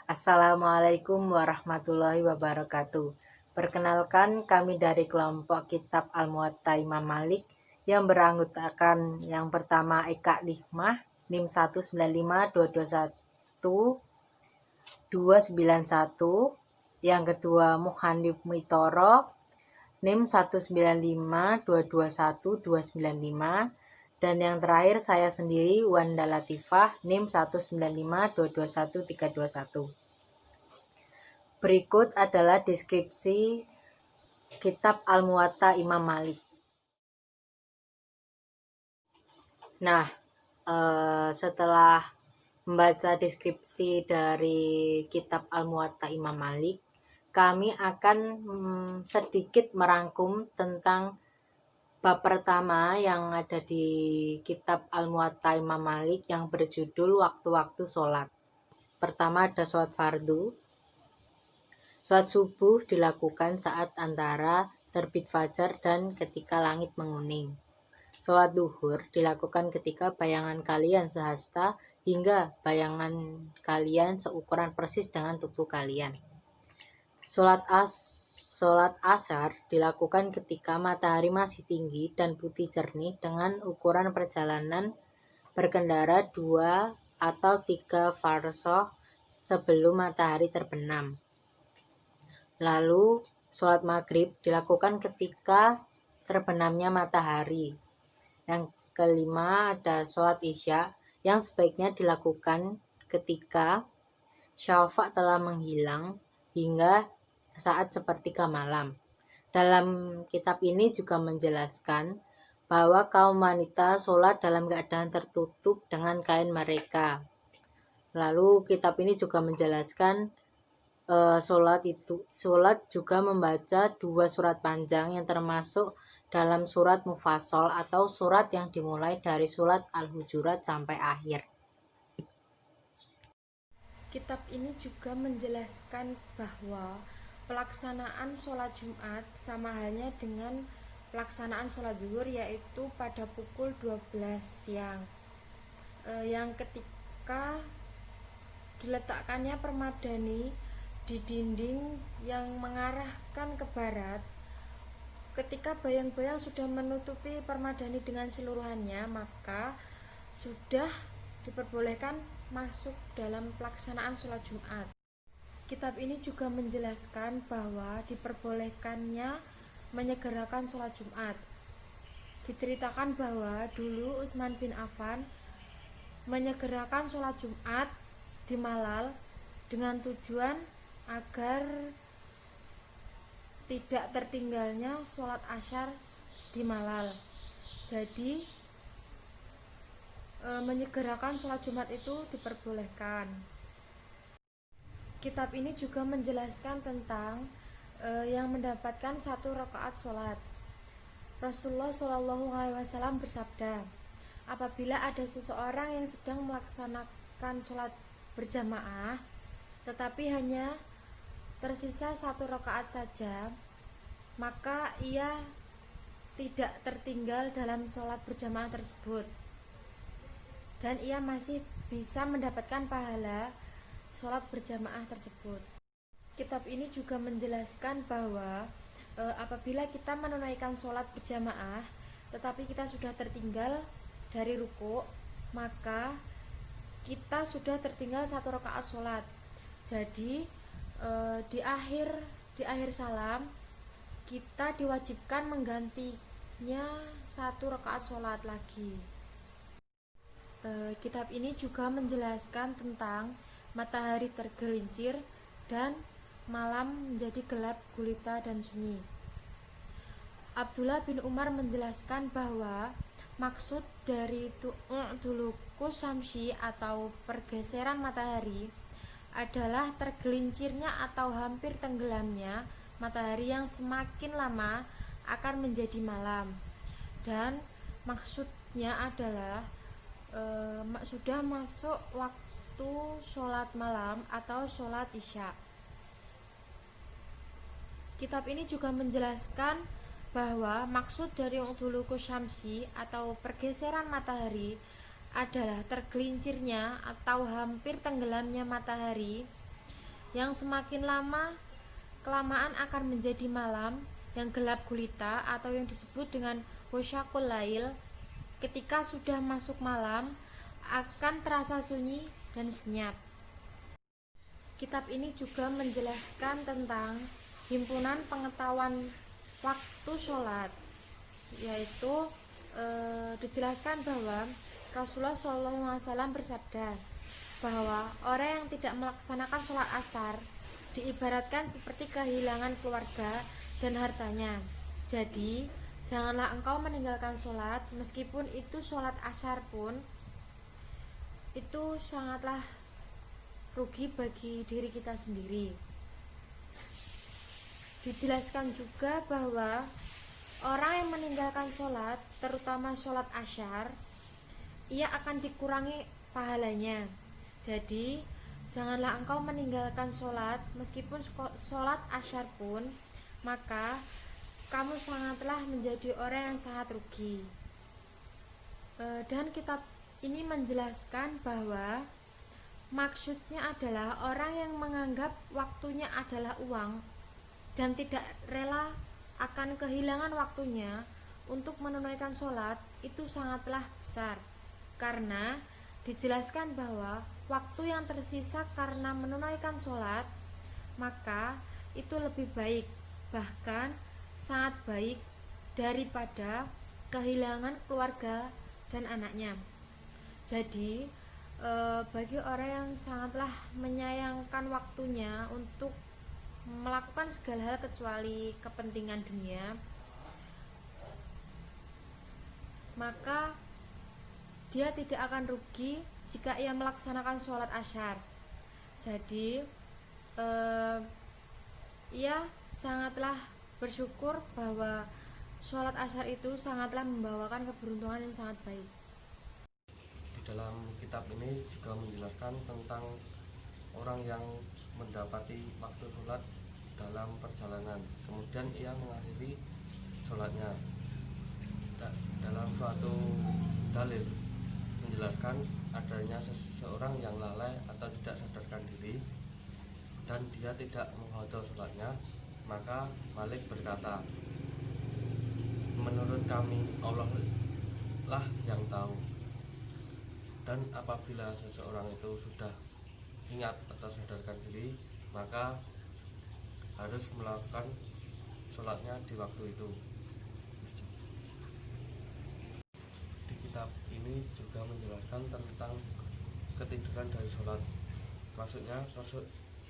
Assalamualaikum warahmatullahi wabarakatuh. Perkenalkan, kami dari kelompok Kitab Al-Muwatta Imam Malik yang beranggotakan yang pertama Eka Nikmah, NIM 195221291, yang kedua Muhanif Mitoro, NIM 195221295, dan yang terakhir saya sendiri Wanda Latifah, NIM 195221321. Berikut adalah deskripsi Kitab Al-Muwatta Imam Malik. Nah, setelah membaca deskripsi dari Kitab Al-Muwatta Imam Malik, kami akan sedikit merangkum tentang bab pertama yang ada di Kitab Al-Muwatta Imam Malik yang berjudul waktu-waktu sholat. Pertama ada sholat fardu. Sholat subuh dilakukan saat antara terbit fajar dan ketika langit menguning. Sholat duhur dilakukan ketika bayangan kalian sehasta hingga bayangan kalian seukuran persis dengan tubuh kalian. Sholat asar dilakukan ketika matahari masih tinggi dan putih jernih dengan ukuran perjalanan berkendara 2 atau 3 farsoh sebelum matahari terbenam. Lalu sholat maghrib dilakukan ketika terbenamnya matahari. Yang kelima ada sholat isya yang sebaiknya dilakukan ketika syafaq telah menghilang hingga saat sepertiga malam. Dalam kitab ini juga menjelaskan bahwa kaum wanita sholat dalam keadaan tertutup dengan kain mereka. Lalu kitab ini juga menjelaskan sholat juga membaca 2 surat panjang yang termasuk dalam surat mufassal atau surat yang dimulai dari surat Al-Hujurat sampai akhir. Kitab ini juga menjelaskan bahwa pelaksanaan sholat Jumat sama halnya dengan pelaksanaan sholat zuhur, yaitu pada pukul 12 siang. Yang ketika diletakkannya permadani di dinding yang mengarahkan ke barat, ketika bayang-bayang sudah menutupi permadani dengan seluruhannya, maka sudah diperbolehkan masuk dalam pelaksanaan sholat Jumat. Kitab ini juga menjelaskan bahwa diperbolehkannya menyegerakan sholat Jumat. Diceritakan bahwa dulu Utsman bin Affan menyegerakan sholat Jumat di Malal dengan tujuan agar tidak tertinggalnya sholat asyar di Malal. Jadi menyegerakan sholat Jumat itu diperbolehkan. Kitab ini juga menjelaskan tentang yang mendapatkan 1 rakaat sholat. Rasulullah SAW bersabda, apabila ada seseorang yang sedang melaksanakan sholat berjamaah tetapi hanya tersisa 1 rakaat saja, maka ia tidak tertinggal dalam sholat berjamaah tersebut dan ia masih bisa mendapatkan pahala sholat berjamaah tersebut. Kitab ini juga menjelaskan bahwa apabila kita menunaikan sholat berjamaah tetapi kita sudah tertinggal dari ruku', maka kita sudah tertinggal 1 rakaat sholat. Jadi di akhir salam kita diwajibkan menggantinya 1 rakaat sholat lagi. Kitab ini juga menjelaskan tentang matahari tergelincir dan malam menjadi gelap gulita dan sunyi. Abdullah bin Umar menjelaskan bahwa maksud dari tu'duluku samsi atau pergeseran matahari adalah tergelincirnya atau hampir tenggelamnya matahari yang semakin lama akan menjadi malam, dan maksudnya adalah sudah masuk waktu sholat malam atau sholat isya. Kitab ini juga menjelaskan bahwa maksud dari udhuluku syamsi atau pergeseran matahari adalah tergelincirnya atau hampir tenggelamnya matahari yang semakin lama kelamaan akan menjadi malam yang gelap gulita atau yang disebut dengan wasyaqul lail. Ketika sudah masuk malam akan terasa sunyi dan senyap. Kitab ini juga menjelaskan tentang himpunan pengetahuan waktu sholat, yaitu dijelaskan bahwa Rasulullah SAW bersabda bahwa orang yang tidak melaksanakan sholat asar diibaratkan seperti kehilangan keluarga dan hartanya. Jadi janganlah engkau meninggalkan sholat, meskipun itu sholat asar pun itu sangatlah rugi bagi diri kita sendiri. Dijelaskan juga bahwa orang yang meninggalkan sholat, terutama sholat asyar, ia akan dikurangi pahalanya. Jadi janganlah engkau meninggalkan sholat, meskipun sholat asyar pun, maka kamu sangatlah menjadi orang yang sangat rugi. Dan kitab ini menjelaskan bahwa maksudnya adalah orang yang menganggap waktunya adalah uang dan tidak rela akan kehilangan waktunya untuk menunaikan sholat, itu sangatlah besar, karena dijelaskan bahwa waktu yang tersisa karena menunaikan sholat maka itu lebih baik, bahkan sangat baik daripada kehilangan keluarga dan anaknya. Jadi bagi orang yang sangatlah menyayangkan waktunya untuk melakukan segala hal kecuali kepentingan dunia, maka dia tidak akan rugi jika ia melaksanakan sholat asyar. Jadi ia sangatlah bersyukur bahwa sholat asyar itu sangatlah membawakan keberuntungan yang sangat baik. Di dalam kitab ini juga menjelaskan tentang orang yang mendapati waktu sholat dalam perjalanan, kemudian ia mengakhiri sholatnya. Dalam suatu dalil menjelaskan adanya seseorang yang lalai atau tidak sadarkan diri dan dia tidak mengqadha sholatnya, maka Malik berkata, menurut kami Allah lah yang tahu. Dan apabila seseorang itu sudah ingat atau sadarkan diri, maka harus melakukan sholatnya di waktu itu. Di kitab ini juga menjelaskan tentang ketiduran dari sholat. Maksudnya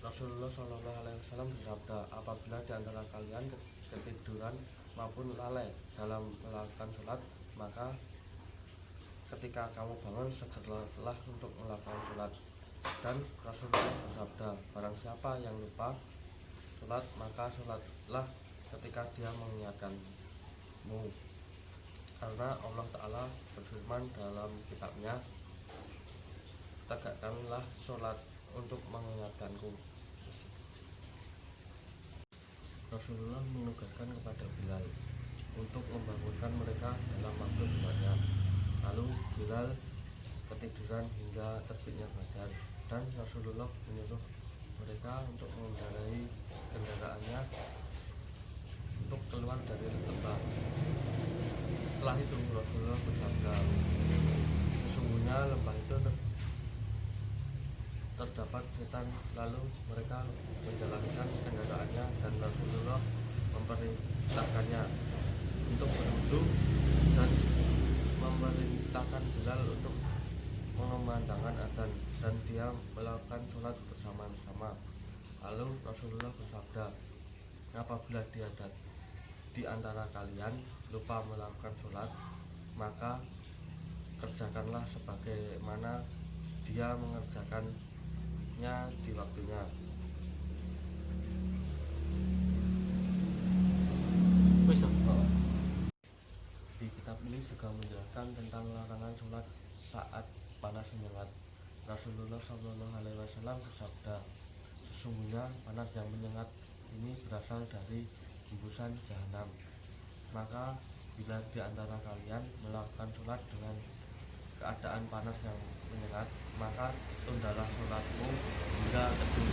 Rasulullah SAW bersabda, apabila di antara kalian ketiduran maupun lalai dalam melakukan sholat, maka ketika kamu bangun segeralah untuk melakukan sholat. Dan Rasulullah bersabda, barang siapa yang lupa sholat, maka sholatlah ketika dia mengingatkanmu, karena Allah Ta'ala berfirman dalam kitabnya, tegakkanlah sholat untuk mengingatkanku. Rasulullah menugaskan kepada Bilal untuk membangunkan mereka dalam waktu sholatnya. Lalu Bilal ketiduran hingga terbitnya fajar, dan Rasulullah menyuruh mereka untuk mengendarai kendaraannya untuk keluar dari lembah. Setelah itu Rasulullah bersabda, sesungguhnya lembah itu terdapat setan. Lalu mereka menjalankan kendaraannya dan Rasulullah memerintahkannya untuk berwudu dan memerintahkan Bilal untuk mengumandangkan adzan, dan dia melakukan sholat bersama-sama. Lalu Rasulullah bersabda, apabila di antara kalian lupa melakukan sholat, maka kerjakanlah sebagaimana dia mengerjakannya di waktunya. Di kitab ini juga menjelaskan tentang larangan sholat saat panas menyengat. Rasulullah SAW bersabda, sesungguhnya panas yang menyengat ini berasal dari hembusan jahanam. Maka bila di antara kalian melakukan sholat dengan keadaan panas yang menyengat, maka tundalah sholatmu hingga teduh.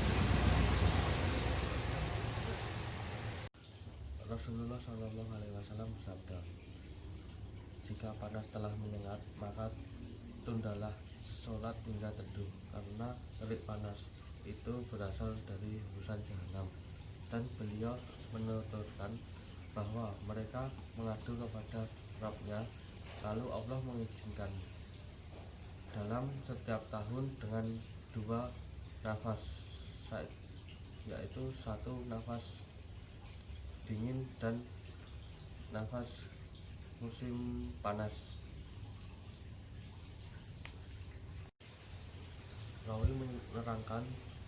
Rasulullah Shallallahu Alaihi Wasallam bersabda, jika panas telah menyengat, maka tundalah sholat hingga teduh, karena terik panas itu berasal dari hembusan jahanam. Dan beliau menuturkan bahwa mereka mengadu kepada Rabbnya, lalu Allah mengizinkan dalam setiap tahun dengan 2 nafas, yaitu 1 nafas dingin dan nafas musim panas. Rawi menerangkan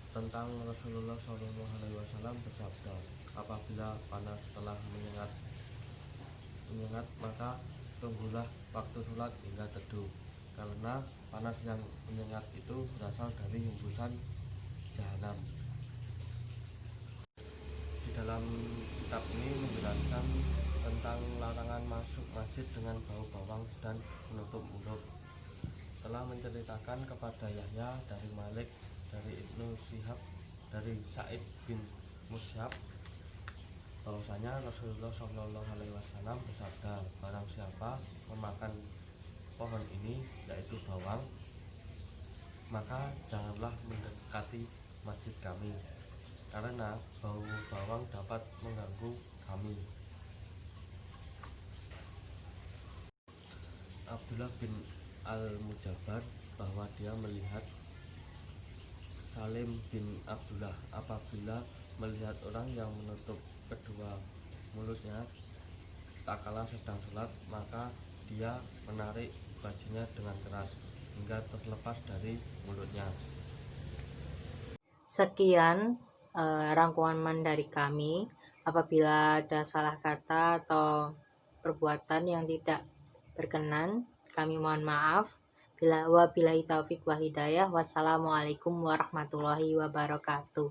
tentang Rasulullah SAW bersabda, apabila panas telah menyengat, maka tunggulah waktu sholat hingga teduh, karena panas yang menyengat itu berasal dari hembusan jahanam. Di dalam kitab ini menjelaskan tentang larangan masuk masjid dengan bau bawang dan menutup mulut. Telah menceritakan kepada Yahya dari Malik, dari Ibnu Syihab, dari Sa'id bin Musyab, bahwasanya Rasulullah Shallallahu Alaihi Wasallam bersabda, barang siapa memakan pohon ini, yaitu bawang, maka janganlah mendekati masjid kami, karena bau bawang dapat mengganggu kami. Abdullah bin Al-Mujabar bahwa dia melihat Salim bin Abdullah apabila melihat orang yang menutup kedua mulutnya tak kala sedang sholat, maka dia menarik bajunya dengan keras hingga terlepas dari mulutnya. Sekian rangkuman dari kami. Apabila ada salah kata atau perbuatan yang tidak berkenan, kami mohon maaf. Wabillahi taufik wal hidayah. Wassalamualaikum warahmatullahi wabarakatuh.